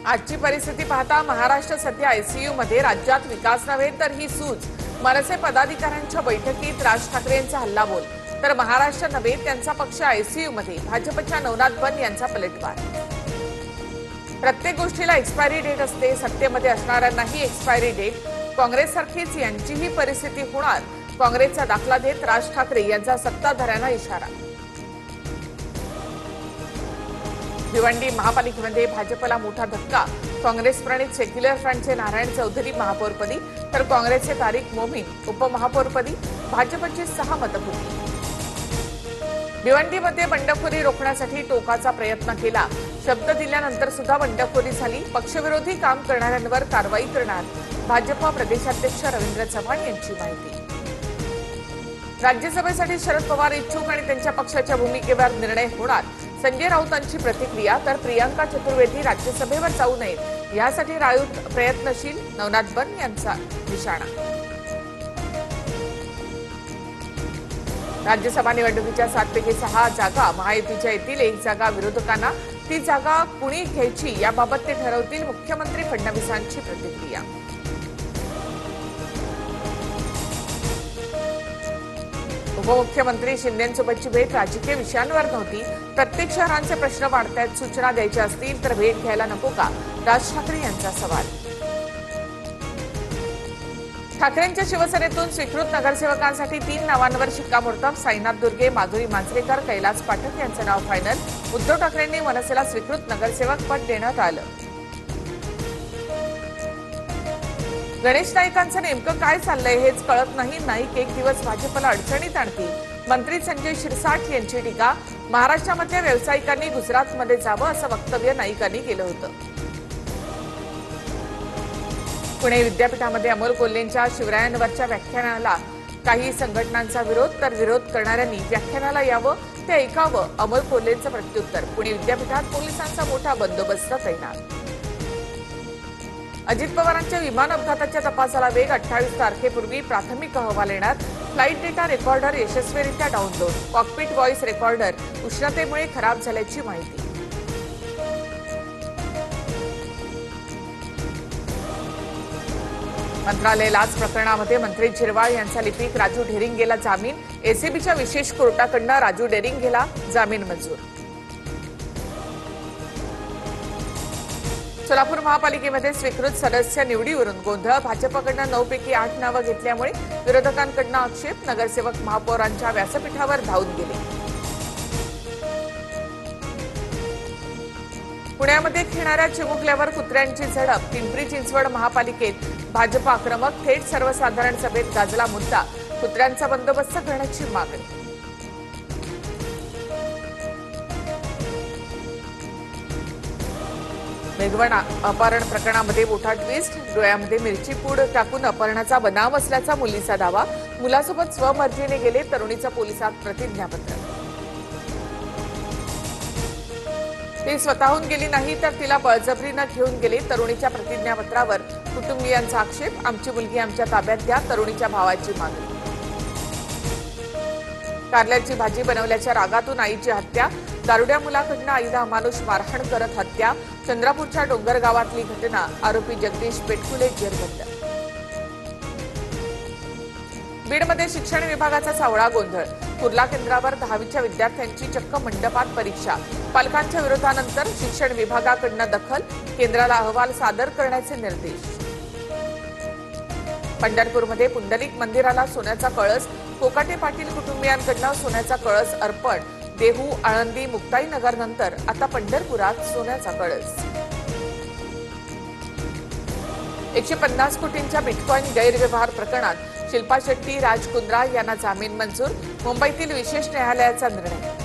आजची परिस्थिती पाहता महाराष्ट्र सध्या आयसीयू मध्ये राज्यात विकास नव्हे तर ही सूज। मनसे पदाधिकाऱ्यांच्या बैठकीत राज ठाकरे यांचा हल्लाबोल, तर महाराष्ट्र नव्हे त्यांचा पक्ष आयसीयू मध्ये। भाजपच्या नवनाथ बन यांचा पलटवार। प्रत्येक गोष्टीला एक्सपायरी डेट असते, सत्तेमध्ये असणाऱ्यांनाही एक्सपायरी डेट। काँग्रेससारखीच यांचीही परिस्थिती होणार, काँग्रेसचा दाखला देत राज ठाकरे यांचा सत्ताधाऱ्यांना इशारा। भिवंडी महापालिकेमध्ये भाजपला मोठा धक्का, काँग्रेस प्रणित सेक्युलर फ्रंटचे नारायण चौधरी महापौरपदी, तर काँग्रेसचे तारिक मोमीन उपमहापौरपदी। भाजपची 6 मतं फुटली। भिवंडीमध्ये बंडखोरी रोखण्यासाठी टोकाचा प्रयत्न केला, शब्द दिल्यानंतर सुद्धा बंडखोरी झाली। पक्षविरोधी काम करणाऱ्यांवर कारवाई करणार, भाजप प्रदेशाध्यक्ष रवींद्र चव्हाण यांची माहिती। राज्यसभेसाठी शरद पवार इच्छुक आणि त्यांच्या पक्षाच्या भूमिकेवर निर्णय होणार, संजय राऊतांची प्रतिक्रिया। तर प्रियांका चतुर्वेदी राज्यसभेवर जाऊ नयेत यासाठी राऊत प्रयत्नशील, नवनाथ बन यांचा निशाणा। राज्यसभा निवडणुकीच्या 7 पैकी 6 जागा महायुतीच्या येतील, 1 जागा विरोधकांना। ती जागा कुणी घ्यायची याबाबत ते ठरवतील, मुख्यमंत्री फडणवीसांची प्रतिक्रिया। उपमुख्यमंत्री शिंदेंसोबतची भेट राजकीय विषयांवर नव्हती, प्रत्येक शहरांचे प्रश्न वाढतायत, सूचना द्यायच्या असतील तर भेट घ्यायला नको का, राज ठाकरे यांचा सवाल। ठाकरेंच्या शिवसेनेतून स्वीकृत नगरसेवकांसाठी 3 नावांवर शिक्कामोर्तब, साईनाथ दुर्गे, माधुरी मांजरेकर, कैलास पाठक यांचं नाव फायनल। उद्धव ठाकरेंनी मनसेला स्वीकृत नगरसेवक पद देण्यात आलं। गणेश नाईकांचं नेमकं काय चाललंय हेच कळत नाही, नाईक एक दिवस भाजपला अडचणीत आणतील, मंत्री संजय शिरसाट यांची टीका। महाराष्ट्रामधल्या व्यावसायिकांनी गुजरातमध्ये जावं असं वक्तव्य नाईकांनी केलं होतं। पुणे विद्यापीठामध्ये अमोल कोल्हेंच्या शिवरायांवरच्या व्याख्यानाला काही संघटनांचा विरोध, तर विरोध करणाऱ्यांनी व्याख्यानाला यावं ते ऐकावं, अमोल कोल्हेंचं प्रत्युत्तर। पुणे विद्यापीठात पोलिसांचा मोठा बंदोबस्त तैनात। अजित पवारांच्या विमान अपघाताच्या तपासाला वेग, 28 तारखेपूर्वी प्राथमिक अहवाल येणार। फ्लाईट डेटा रेकॉर्डर यशस्वीरित्या डाऊनलोड, कॉकपिट व्हॉइस रेकॉर्डर उष्णतेमुळे खराब झाल्याची माहिती। मंत्रालय लाच प्रकरणामध्ये मंत्री झिरवाळ यांचा लिपिक राजू ढेरिंगेला जामीन, एसीबीच्या विशेष कोर्टाकडनं राजू ढेरिंगेला जामीन मंजूर। सोलापूर महापालिकेमध्ये स्वीकृत सदस्य निवडीवरून गोंधळ, भाजपकडनं 9 पैकी 8 नावं घेतल्यामुळे विरोधकांकडनं आक्षेप, नगरसेवक महापौरांच्या व्यासपीठावर धावून गेले। पुण्यामध्ये खेळणाऱ्या चिमुकल्यावर कुत्र्यांची झडप, पिंपरी चिंचवड महापालिकेत भाजप आक्रमक, थेट सर्वसाधारण सभेत गाजला मुद्दा, कुत्र्यांचा बंदोबस्त करण्याची मागणी। मेघवण अपहरण प्रकरणामध्ये मोठा ट्विस्ट, डोळ्यामध्ये मिरची पूड टाकून अपहरणाचा बनाव असल्याचा मुलीचा दावा, मुलासोबत स्वमर्जीने गेले, तरुणीचं पोलिसात प्रतिज्ञापत्र। ती स्वतःहून गेली नाही तर तिला बळजबरीनं घेऊन गेले, तरुणीच्या प्रतिज्ञापत्रावर कुटुंबियांचा आक्षेप, आमची मुलगी आमच्या ताब्यात द्या, तरुणीच्या भावाची मागणी। कारल्याची भाजी बनवल्याच्या रागातून आईची हत्या, दारुड्या मुलाकडनं आईला अमानुष मारहाण करत हत्या, चंद्रपूरच्या डोंगर गावातली घटना, आरोपी जगदीश पेटकुले जेरबंद। बीडमध्ये शिक्षण विभागाचा सावळा गोंधळ, कुर्ला केंद्रावर 10वीच्या विद्यार्थ्यांची चक्क मंडपात परीक्षा, पालकांच्या विरोधानंतर शिक्षण विभागाकडनं दखल, केंद्राला अहवाल सादर करण्याचे निर्देश। पंढरपूरमध्ये पुंडलिक मंदिराला सोन्याचा कळस, कोकाटे पाटील कुटुंबियांकडनं सोन्याचा कळस अर्पण, देहू, आळंदी, मुक्ताईनगर नंतर आता पंढरपुरात सोन्याचा कळस। 150 कोटींच्या बिटकॉईन गैरव्यवहार प्रकरणात शिल्पा शेट्टी, राज कुंद्रा यांना जामीन मंजूर, मुंबईतील विशेष न्यायालयाचा निर्णय।